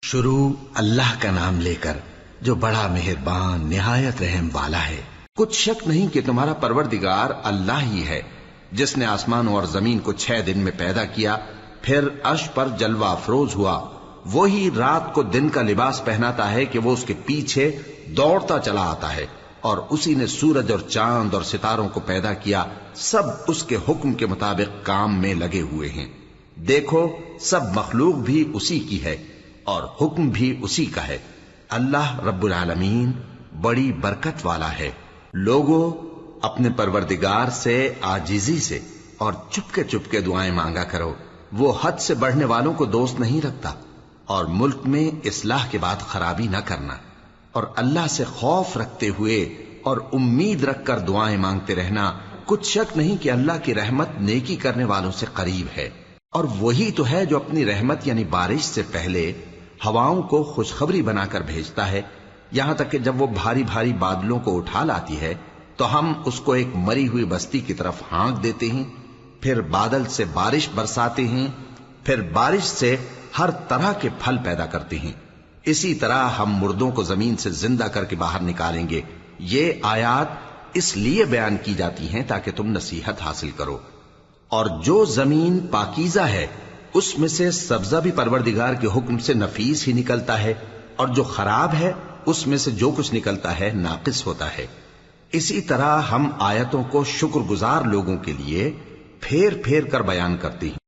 شروع اللہ کا نام لے کر جو بڑا مہربان نہایت رحم والا ہے۔ کچھ شک نہیں کہ تمہارا پروردگار اللہ ہی ہے جس نے آسمانوں اور زمین کو 6 دن میں پیدا کیا، پھر عرش پر جلوہ افروز ہوا۔ وہی رات کو دن کا لباس پہناتا ہے کہ وہ اس کے پیچھے دوڑتا چلا آتا ہے، اور اسی نے سورج اور چاند اور ستاروں کو پیدا کیا، سب اس کے حکم کے مطابق کام میں لگے ہوئے ہیں۔ دیکھو سب مخلوق بھی اسی کی ہے اور حکم بھی اسی کا ہے۔ اللہ رب العالمین بڑی برکت والا ہے۔ لوگوں اپنے پروردگار سے عاجزی سے اور چپکے دعائیں مانگا کرو، وہ حد سے بڑھنے والوں کو دوست نہیں رکھتا، اور ملک میں اصلاح کے بعد خرابی نہ کرنا، اور اللہ سے خوف رکھتے ہوئے اور امید رکھ کر دعائیں مانگتے رہنا۔ کچھ شک نہیں کہ اللہ کی رحمت نیکی کرنے والوں سے قریب ہے، اور وہی تو ہے جو اپنی رحمت یعنی بارش سے پہلے ہواؤں کو خوشخبری بنا کر بھیجتا ہے، یہاں تک کہ جب وہ بھاری بھاری بادلوں کو اٹھا لاتی ہے تو ہم اس کو ایک مری ہوئی بستی کی طرف ہانک دیتے ہیں، پھر بادل سے بارش برساتے ہیں، پھر بارش سے ہر طرح کے پھل پیدا کرتے ہیں۔ اسی طرح ہم مردوں کو زمین سے زندہ کر کے باہر نکالیں گے۔ یہ آیات اس لیے بیان کی جاتی ہیں تاکہ تم نصیحت حاصل کرو۔ اور جو زمین پاکیزہ ہے اس میں سے سبزہ بھی پروردگار کے حکم سے نفیس ہی نکلتا ہے، اور جو خراب ہے اس میں سے جو کچھ نکلتا ہے ناقص ہوتا ہے۔ اسی طرح ہم آیتوں کو شکر گزار لوگوں کے لیے پھیر پھیر کر بیان کرتے ہیں۔